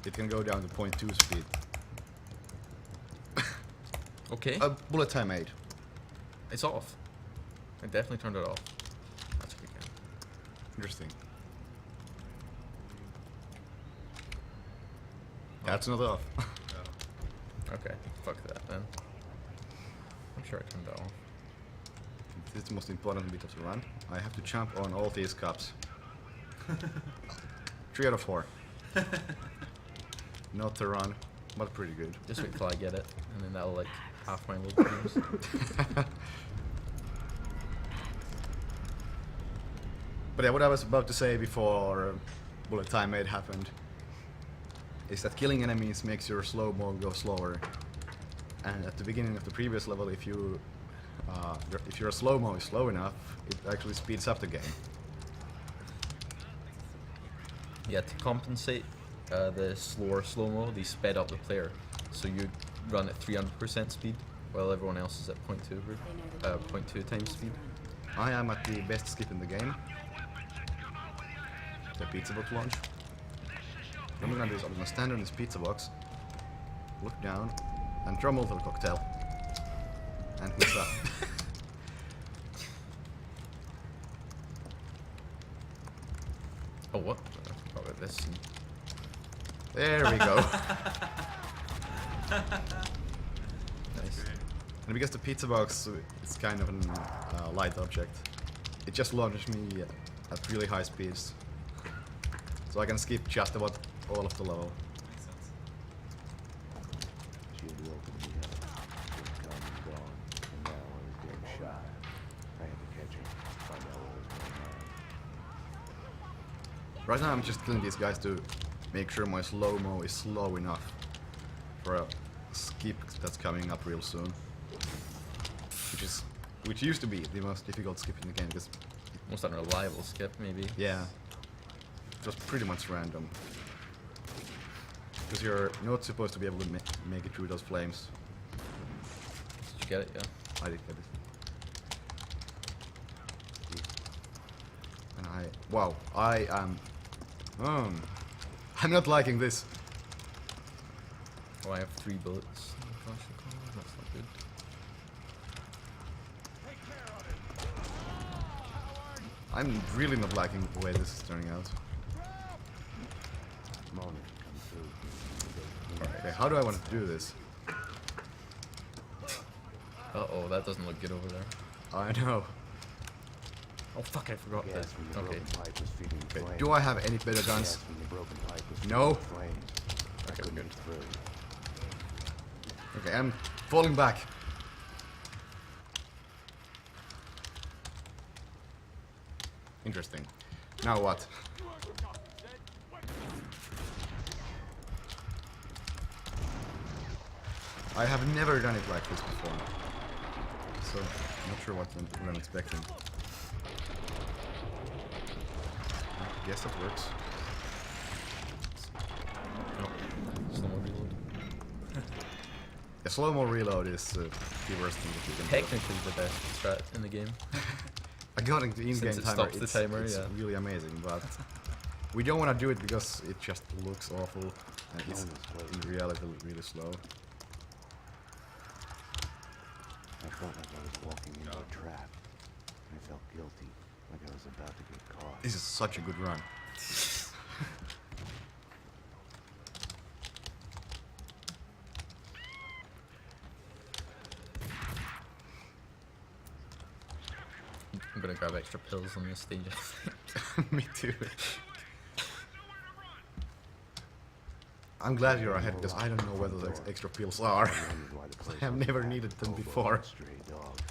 it can go down to 0.2 speed. Okay. Bullet time 8. It's off. I definitely turned it off. That's a good game. Interesting. That's not off. Okay, fuck that then. I'm sure I turned that off. This is the most important bit of the run. I have to jump on all these cups. 3 out of 4. Not the run, but pretty good. Just wait till I get it, and then that'll like half my load games. But yeah, what I was about to say before bullet time 8 happened is that killing enemies makes your slow-mo go slower. And at the beginning of the previous level, if your slow-mo is slow enough, it actually speeds up the game. Yeah, to compensate the slower slow-mo, they sped up the player. So you run at 300% speed, while everyone else is at 0.2 times speed. I am at the best skip in the game. The pizza box launch. What I'm gonna do is I'm gonna stand on this pizza box, look down, and throw a Molotov cocktail. And miss up. Oh, what? Oh, this. There we go. Nice. And because the pizza box is kind of a light object, it just launches me at really high speeds. So I can skip just about all of the level. Makes sense. She had welcomed me up. She had come and gone, and now I was getting shot. I had to catch her, find out what was going on. Right now I'm just killing these guys to make sure my slow-mo is slow enough for a skip that's coming up real soon. Which used to be the most difficult skip in the game, because Most unreliable skip, maybe. yeah, it was pretty much random. Because you're not supposed to be able to make it through those flames. Did you get it? Yeah. I did get it. And I am... I'm not liking this. Oh, I have 3 bullets. Oh, gosh, that's not good. I'm really not liking the way this is turning out. Mona, come through. Okay, how do I want to do this? Uh-oh, that doesn't look good over there. I know. Oh, fuck, I forgot Gas that. from the Okay. broken pipe was feeding Okay, flames. do I have any better Gas guns? from the broken pipe was No. feeding flames. I Okay, couldn't good. get through. Okay, I'm falling back. Interesting. Now what? I have never done it like this before, so I'm not sure what I'm expecting. I guess that works. No. Slow-mo reload. A slow-mo reload is the worst thing that you can do. Technically the best strat in the game. According to in-game Since it timer, stops the timer, it's yeah. really amazing, but we don't want to do it because it just looks awful and it's in reality really slow. I felt like I was walking into a trap. I felt guilty, like I was about to get caught. This is such a good run. I'm gonna grab extra pills on this stage. Me too. I'm glad you're ahead because I don't know whether the extra pills are. I wondered why the place I have was never packed needed with them hobos before. and stray dogs.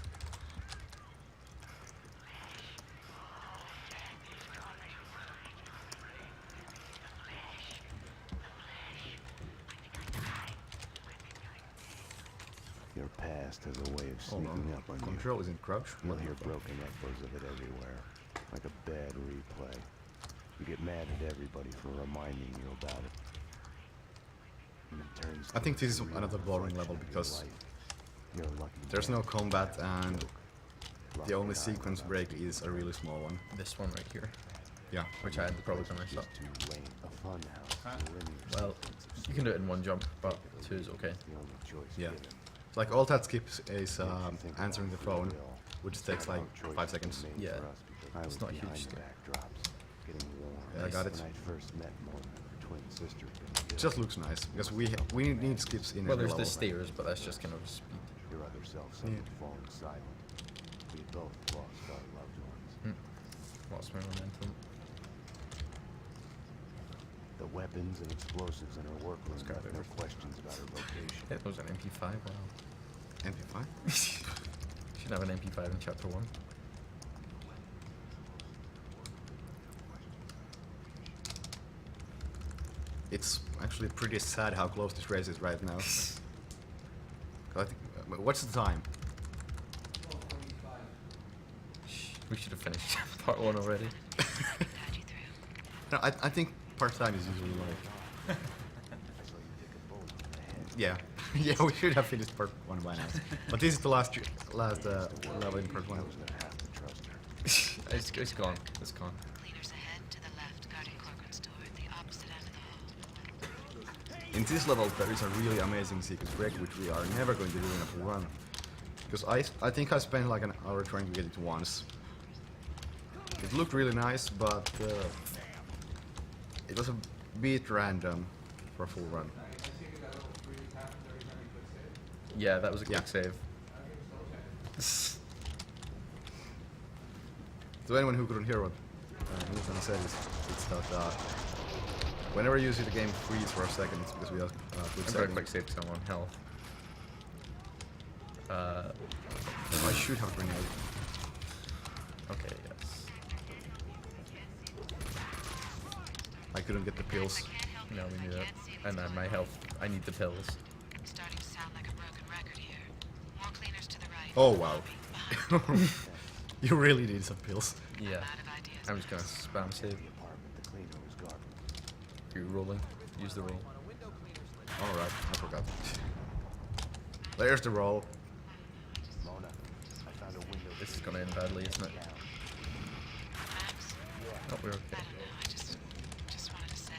Your past has a way of Hold sneaking on. up on you. Control is in crouch. You'll hear broken echoes of it everywhere, like a bad replay. You get mad at everybody for reminding you about it. And it turns I think to this is a real another boring reflection level of your because life. You're a lucky there's man. no combat and the Lucky only guy sequence without break speed is a really small one. This one right here, Yeah. which I had to probably by myself. Just too lame. A fun house. Huh? a linear Well, sequence of You can do it in one jump, but two is okay. The only choice Yeah. given. It's like all that skips is Think answering the about free phone, will. which takes like Our choice 5 was seconds. made Yeah. for us because I It's was not a huge behind step. the backdrops, getting warm. Yeah, I got it. When I first met Mona, her twin sister had been It killed. just looks nice because we need skips in Well, every there's the level. stairs, but that's just kind of speed. Your other self suddenly falling silent. We both lost our loved ones. Lost my momentum. The weapons and explosives in her workroom got left no everything. questions about her location. Yeah, that was an MP5. Wow. MP5? Should have an MP5 in chapter 1. It's actually pretty sad how close this race is right now. I think, what's the time? We should have finished part 1 already. No, I think part time is usually like. I saw you take a bullet in the head. Yeah, yeah, we should have finished part 1 by now. But this is the last level in part 1. I was gonna have to trust her. It's gone. It's gone. Cleaners ahead to the left, guarding Corcoran's door at the opposite end of the hall. In this level, there is a really amazing secret break, which we are never going to do in a full run. Because I think I spent like an hour trying to get it once. It looked really nice, but it was a bit random for a full run. Yeah, that was a quick Yeah. save. To anyone who couldn't hear what Nathan said, it's that whenever you see the game freeze for a second, it's because we have quick I'm very saving. quick save because I'm on health. I should have a grenade. Okay, yes. I couldn't get the pills. No, we knew that. And my health. I need the pills. Starting to sound like a broken record here. More cleaners to the right. Oh wow. Behind. You really need some pills. Yeah. I'm out of ideas. I'm just gonna spam save. The apartment the cleaner was guarding. You rolling. Use the roll. Alright, I forgot. There's the roll. Mona, I found a window. This is gonna end badly, isn't it? down. Max, Oh, we're I okay. don't know. I just wanted to say.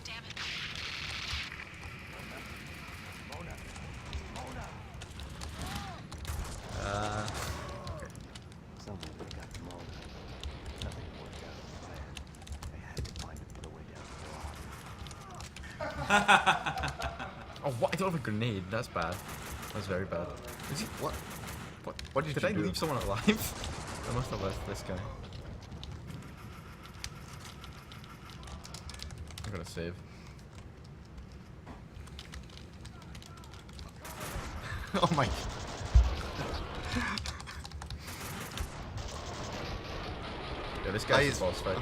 Damn it. Mona! Mona! Someone would have got to Mona. Nothing worked out as planned. I had to find a way down the block. Oh, what? I don't have a grenade. That's bad. That's very bad. Is he, What? what did did you I do? leave someone alive? I must have left this guy. I'm gonna save. Oh my. Yeah, this guy's Guys- the boss fight.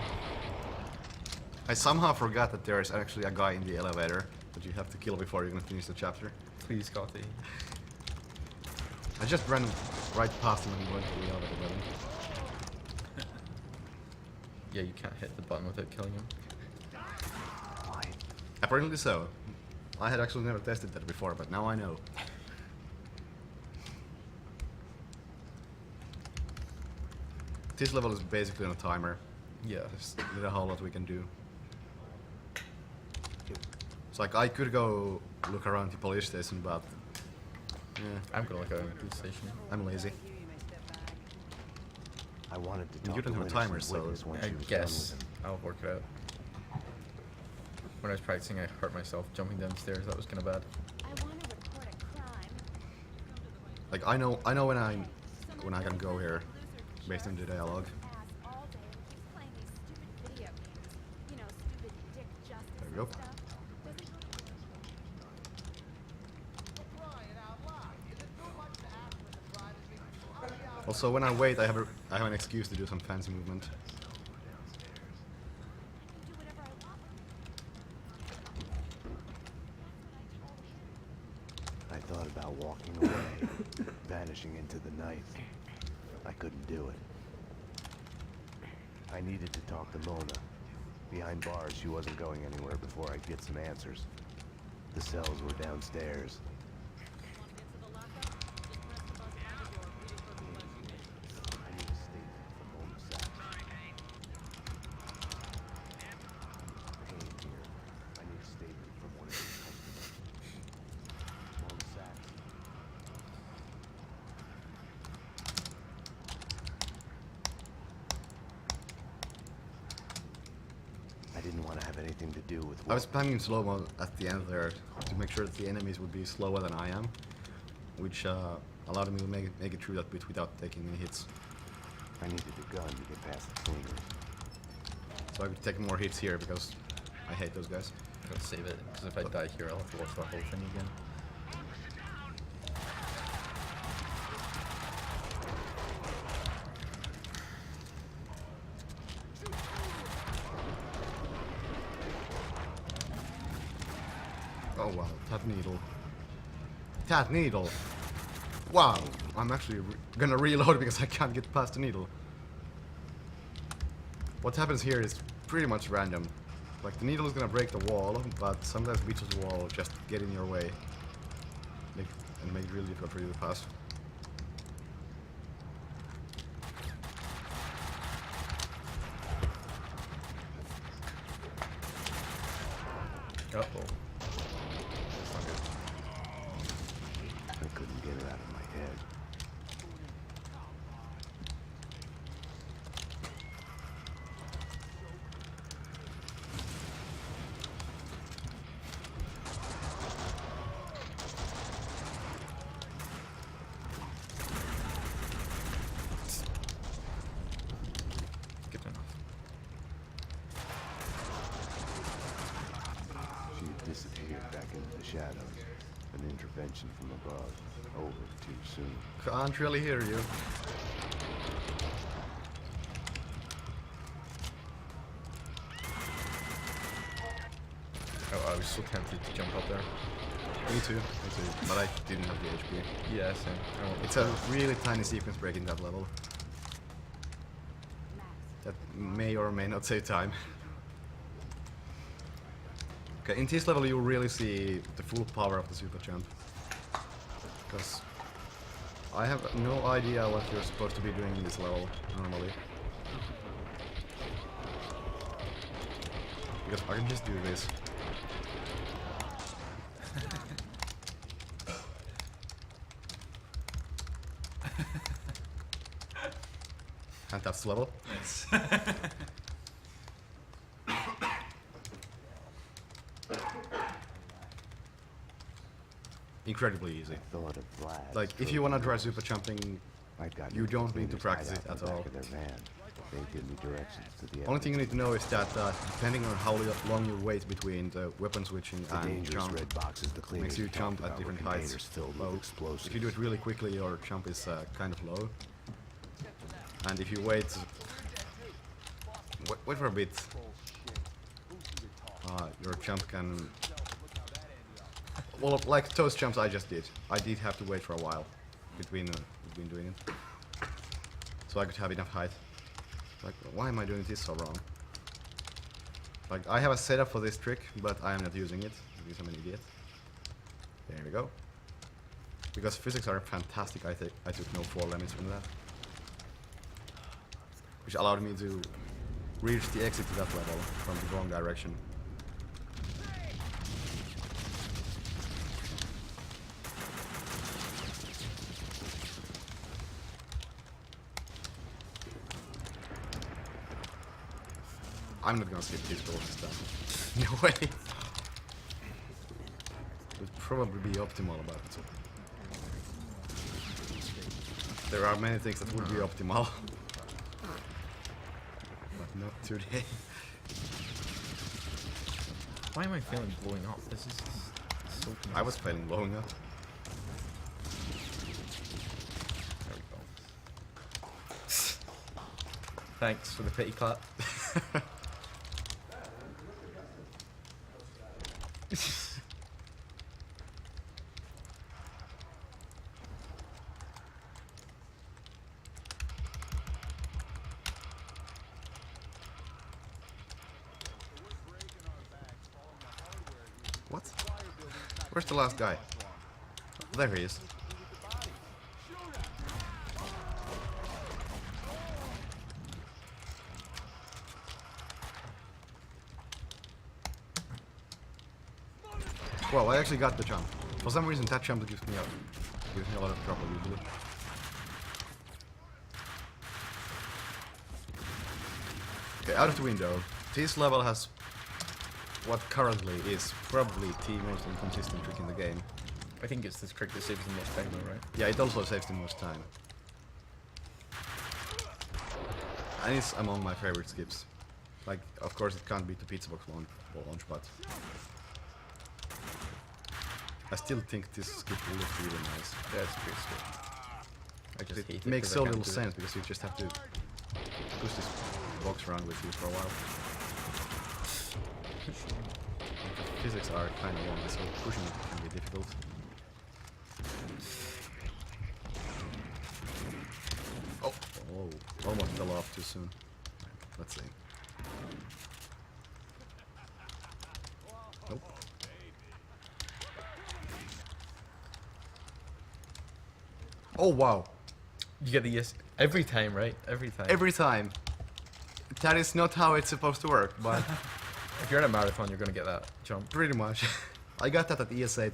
I somehow forgot that there is actually a guy in the elevator that you have to kill before you can finish the chapter. Please, Scotty. I just ran right past him and went to the elevator building. Yeah, you can't hit the button without killing him. Why? Apparently so. I had actually never tested that before, but now I know. This level is basically on a timer. Yeah. There's not a whole lot we can do. It's like I could go look around the police station, but yeah, I'm gonna look at the police station. I'm lazy. I wanted to You talk don't to have a timer, Winterson's so witness when I she was guess done with him. I'll work it out. When I was practicing, I hurt myself jumping downstairs. That was kind of bad. I want to report a crime. Like I know when I can go here based on the dialogue. Ass all day and keeps playing these stupid video games. You know, stupid dick justice There we and go. stuff. Doesn't Also, when I wait, I have an excuse to do some fancy movement. do whatever I want. I thought about walking away, vanishing into the night. I couldn't do it. I needed to talk to Mona. Behind bars, she wasn't going anywhere before I'd get some answers. The cells were downstairs. I need a statement from Mona Sachs. I'm paying here. I need a statement from do with I was what? spamming slow-mo at the end there to make sure that the enemies would be slower than I am, which allowed me to make it through that bit without taking any hits. I needed a gun to get past the cleaners. So I could take more hits here because I hate those guys. I'm gonna save it, because if I die here, I'll have to watch the whole thing again. Oh wow, that needle. That needle! Wow, I'm actually gonna reload because I can't get past the needle. What happens here is pretty much random. Like, the needle is gonna break the wall, but sometimes bits of the wall just get in your way. And make it really difficult for you to pass. Uh-oh. I couldn't get it out of my head. Good enough. She had disappeared back into the shadows. An intervention from above. Over too soon. Can't really hear you. Oh, I was so tempted to jump up there. Me too, but I didn't have the HP. Yeah, same. I won't- It's a really tiny sequence break in that level. That may or may not save time. Okay, in this level you really see the full power of the super jump. Because I have no idea what you're supposed to be doing in this level, normally. Because I can just do this. And that's the level. Yes. Incredibly easy. I thought of Vlad. Like, if you wanna try super jumping, I'd gotten you into don't the need to cleaners' practice it hideout at in the all. back of their van. They give me directions to the only thing you need to know is that depending on how long you wait between the weapon switching The and dangerous jump, red boxes the cleaners makes you have jump talked at about were different heights. containers filled low. with explosives. If you do it really quickly, your jump is kind of low. And if you wait for a bit, your jump can... Well, like those jumps I just did, I did have to wait for a while between doing it. So I could have enough height. Like, why am I doing this so wrong? Like, I have a setup for this trick, but I am not using it because I'm an idiot. There we go. Because physics are fantastic, I took no fall damage from that. Which allowed me to reach the exit to that level from the wrong direction. I'm not gonna skip these balls this time. No way. Would probably be optimal, but there are many things that would be optimal. But not today. Why am I feeling blowing up? This is so I was failing blowing up. There we go. Thanks for the pity clap. What? Where's the last guy? There he is. Well, I actually got the jump. For some reason, that jump gives me a lot of trouble usually. Okay, out of the window. This level has what currently is probably the most inconsistent trick in the game. I think it's this trick that saves the most time though, right? Yeah, it also saves the most time. And it's among my favorite skips. Like, of course it can't beat the pizza box launch, but I still think this skip will look really nice. Yeah, it's a great skill. I just hate It it makes 'cause I so can't little do it. sense because you just have to push this box around with you for a while. The physics are kind of long, so pushing it can be difficult. Oh, almost fell off too soon. Let's see. Nope. Oh wow! You get the yes every time, right? Every time. Every time. That is not how it's supposed to work, but If you're in a marathon, you're gonna get that jump. pretty much. I got that at ES8.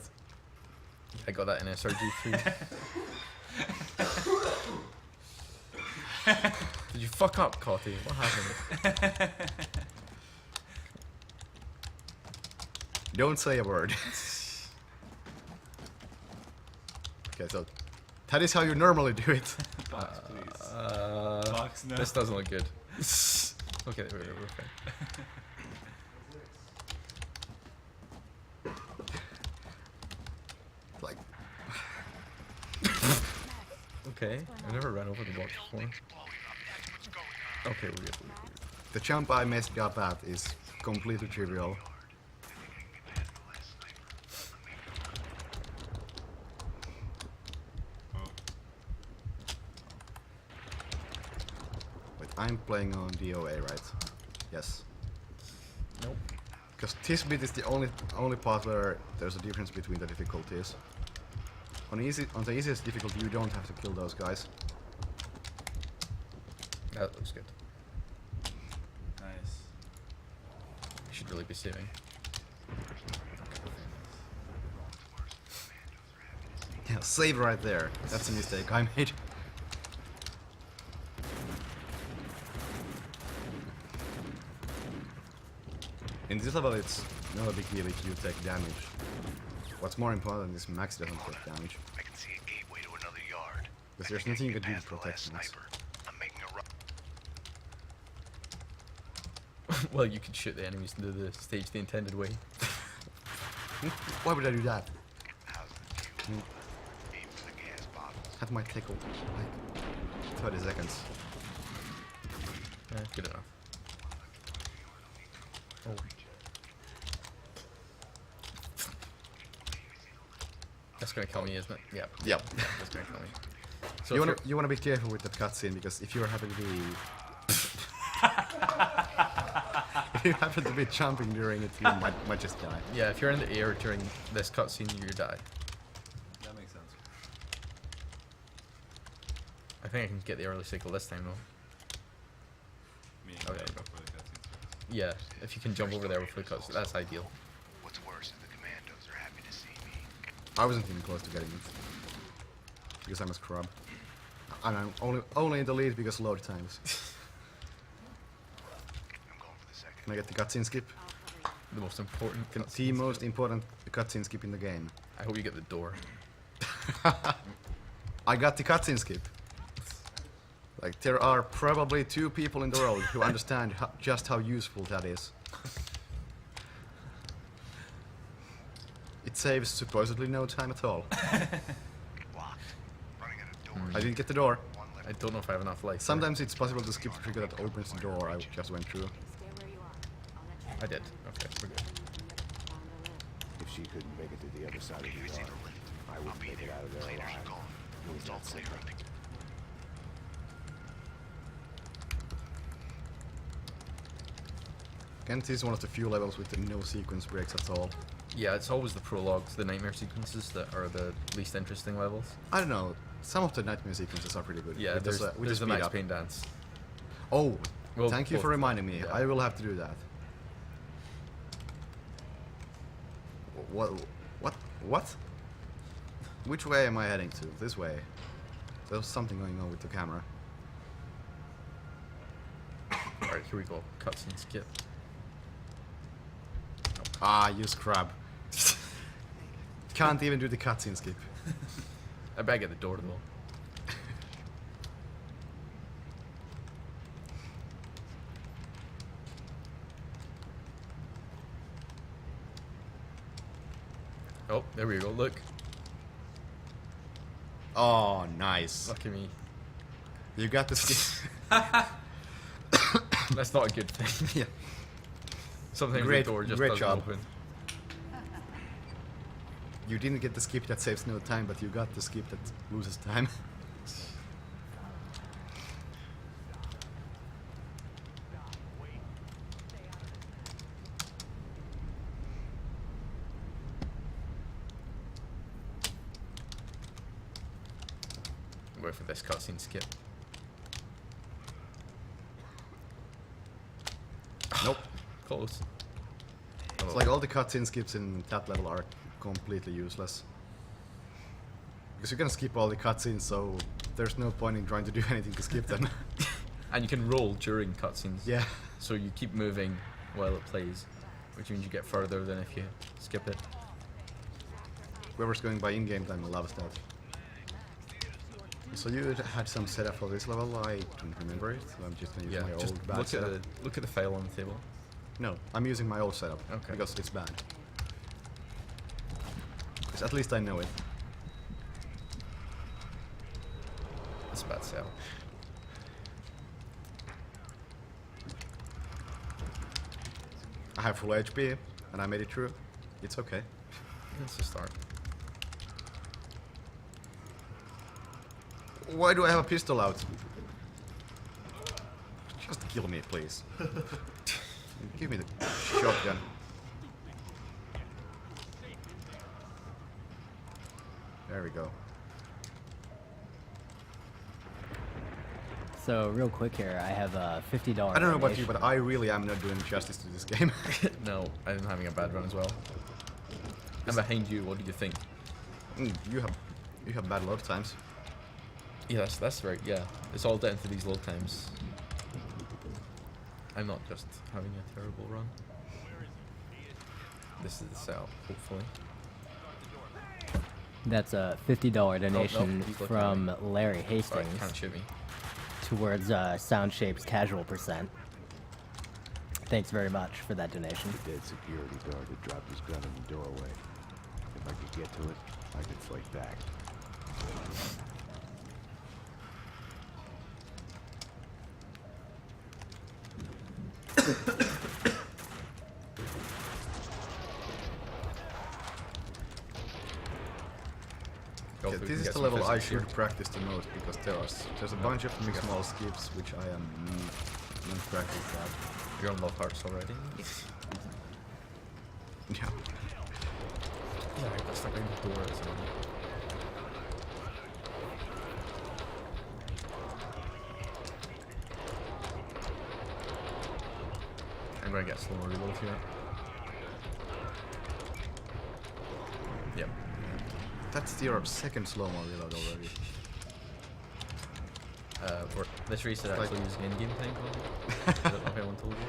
I got that in SRG3. Did you fuck up, Cotty? What happened? Don't say a word. Okay, so that is how you normally do it. Box, please. Uh, Box, no. This doesn't look good. Okay, we're okay. Like, Okay, I've never run over the box before. Okay, we're good. the jump I messed up at is completely trivial. Wait, I'm playing on DOA, right? Yes. Nope. Because this bit is the only part where there's a difference between the difficulties. On the easiest difficulty, you don't have to kill those guys. That looks good. Nice. We should really be saving. Yeah, save right there. That's a mistake I made. In this level, it's not a big deal if you take damage. What's more important is Max doesn't take damage. I can see a gateway to another yard. Because there's nothing you can do to protect Max. I'm making a run. Well, you could shoot the enemies into the stage the intended way. Why would I do that? How's the view? Aim for the gas bottles. That might take like 30 seconds. Good enough. Oh. That's gonna kill me, isn't it? Yeah. Yep. Yeah, that's gonna kill me. So You if wanna be careful with that cutscene because if you happen to be if you happen to be jumping during it, you might just die. yeah, if you're in the air during this cutscene, you die. That makes sense. I think I can get the early cycle this time though. Me Okay. before the cutscenes. Yeah, if you can jump over there before the cutscene, that's ideal. What's worse is the commandos are happy to see me. I wasn't even close to getting it because I'm a scrub, and I'm only in the lead because load times. I'm going for the second. Can I get the cutscene skip? The most important. The cutscenes. most important cutscene skip in the game. I hope you get the door. I got the cutscene skip. Like, there are probably 2 people in the world who understand just how useful that is. It saves supposedly no time at all. Locked. Running out of doors. I didn't get the door. One left. I don't know if I have enough life. Sometimes it's possible to skip the trigger that opens the door I just went through. Stay where you are. I'll let you I did. Okay, we're good. If she couldn't make it to the other side of the yard, I would make it out of there alive. It was that simple. Kent is one of the few levels with no sequence breaks at all. Yeah, it's always the prologues, the nightmare sequences that are the least interesting levels. I don't know, some of the nightmare sequences are pretty good. Yeah, with there's, this, with there's the speed Max up. Payne dance. Oh, Well, thank you both for of them, reminding me. yeah. I will have to do that. What? Which way am I heading to? This way. There's something going on with the camera. Alright, here we go. Cutscene skip. Oh. Ah, you scrub. Can't even do the cutscene skip. I better get the door though. Oh, there we go, look. Oh, nice. Lucky me. You got the skip. That's not a good thing. Yeah. Sometimes Great- the door just great doesn't job. open. You didn't get the skip that saves no time, but you got the skip that loses time. Wait for this cutscene skip. Nope. Close. It's like all the cutscene skips in that level are completely useless. Because you can skip all the cutscenes, so there's no point in trying to do anything to skip them. And you can roll during cutscenes. Yeah. So you keep moving while it plays, which means you get further than if you skip it. Whoever's going by in-game time loves that. So you had some setup for this level, I don't remember it, so I'm just gonna use Yeah, my just old bad look at setup. the file on the table. No, I'm using my old setup, Okay. because it's bad. Because at least I know it. It's a bad sale. I have full HP, and I made it through. It's okay. It's a start. Why do I have a pistol out? Just kill me, please. Give me the shotgun. There we go. So real quick here, I have a $50 I don't know about you, donation. but I really am not doing justice to this game. No, I'm having a bad run as well. I'm behind you. What do you think? You have bad load times. Yeah, that's right. Yeah, it's all down to these load times. I'm not just having a terrible run. This is the setup, hopefully. That's a $50 donation he's looking from at Larry Alright, Hastings can't shoot me. towards SoundShape's casual percent. Thanks very much for that donation. The dead security guard had dropped his gun in the doorway. If I could get to it, I could fight back. Go Yeah, if we this can is get the some level I physics here. should practice the most because there's a bunch of small skips which I am not practiced at. You're on low hearts already. Yeah. Yeah, I stuck in the door. So. I'm gonna get slower reload here. Yep. That's your second slow-mo reload already. This race is Like- actually using in-game time. I don't know if anyone told you.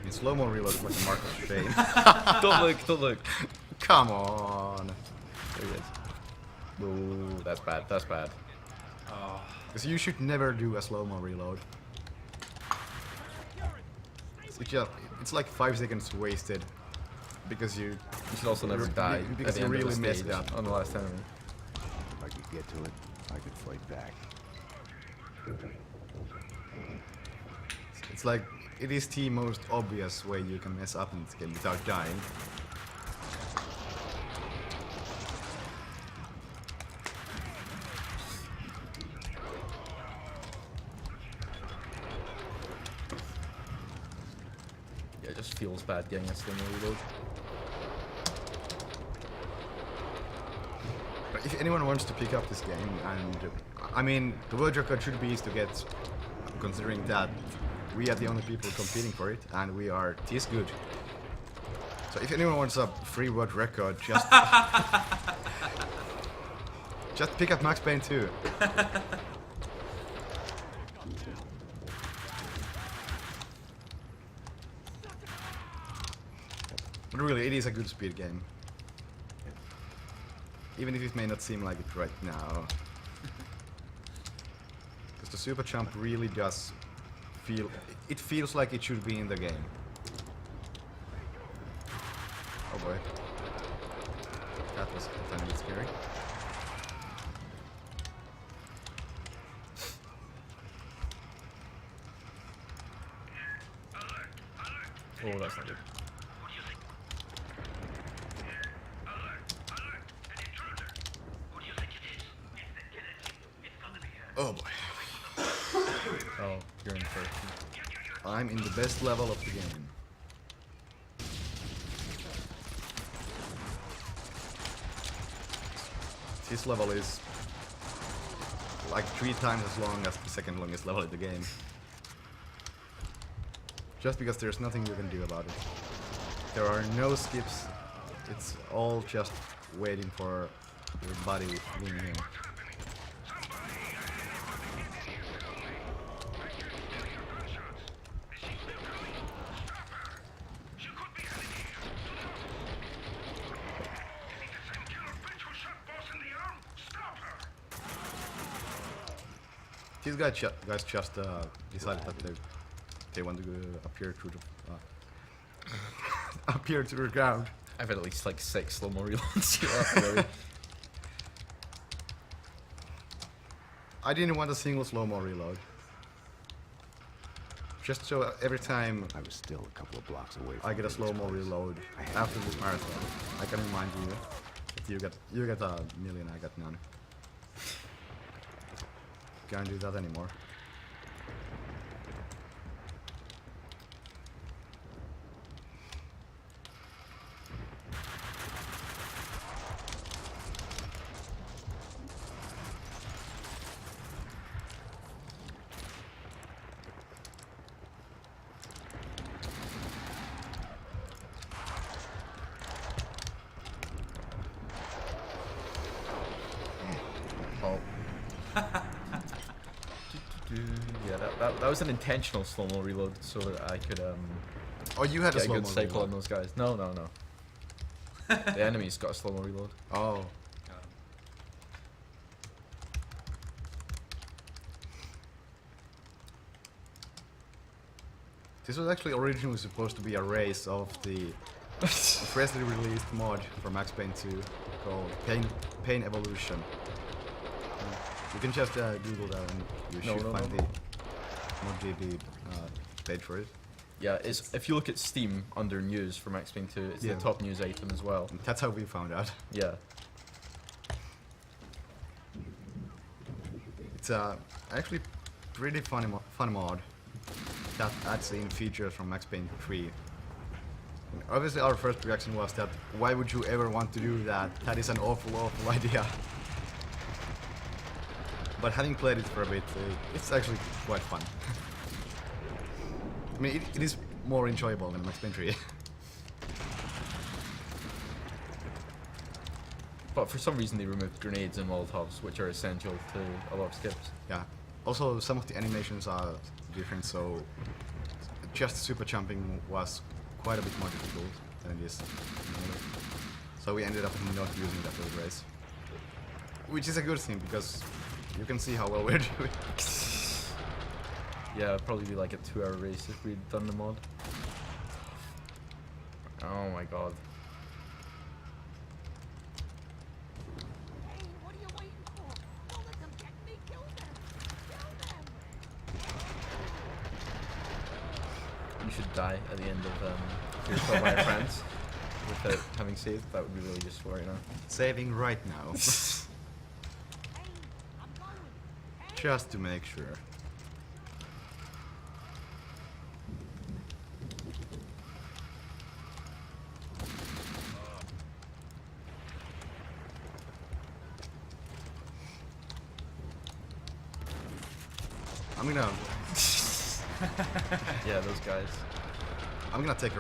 In slow-mo reload is like a mark of shame. Don't look, don't look. Come on. There it is. Ooh, that's bad, that's bad. Because you should never do a slow-mo reload. It's like 5 seconds wasted. Because you You should also never die because at the you end really of the messed stage up. on the last enemy. If I could get to it, I could fight back. It's like it is the most obvious way you can mess up in this game without dying. Yeah, it just feels bad getting a slow-mo reload. But if anyone wants to pick up this game, and I mean, the world record should be easy to get, considering that we are the only people competing for it, and we are this good. So if anyone wants a free world record, just just pick up Max Payne 2. But really, it is a good speed game. Even if it may not seem like it right now. Because the super jump really does feel... It feels like it should be in the game. Oh boy. That was a tiny bit scary. Oh, that's not good. Oh boy. Oh, you're in first. I'm in the best level of the game. This level is like 3 times as long as the second longest level in the game. Just because there's nothing you can do about it. There are no skips. It's all just waiting for your body being here. These guys just decided that they want to appear through the appear to the ground. I've had at least like 6 slow-mo reloads here. I didn't want a single slow-mo reload. Just so every time I was still a couple of blocks away from I get a this slow-mo place. reload I had after to this do marathon, I can remind you that you get a million, I got none. Can't do that anymore. Oh. Yeah, that was an intentional slow-mo reload so that I could Oh, you had a get a slow-mo good cycle on reload. those guys. No. The enemy's got a slow-mo reload. Oh. This was actually originally supposed to be a race of the freshly released mod for Max Payne 2 called Pain Evolution. You can just Google that and you should find the ModGD page for it. Yeah, it's if you look at Steam under news for Max Payne 2, it's Yeah. the top news item as well. And that's how we found out. Yeah. It's actually pretty fun mod that adds in features from Max Payne 3. And obviously our first reaction was that why would you ever want to do that? That is an awful idea. But having played it for a bit, it's actually quite fun. I mean, it is more enjoyable than Max Payne 3. But for some reason they removed grenades and Molotovs, which are essential to a lot of skips. Yeah. Also, some of the animations are different, so just super jumping was quite a bit more difficult than it is normally. So we ended up not using that for the race. Which is a good thing, because you can see how well we're doing. Yeah, it'd probably be like a 2-hour race if we'd done the mod. Oh my god. Hey, what are you waiting for? Don't let them get me. Kill them. Kill them. You should die at the end of your 12-hour France without having saved. That would be really useful right now. Saving right now. Hey, I'm going. Hey. Just to make sure. I'm gonna Yeah, those guys. take a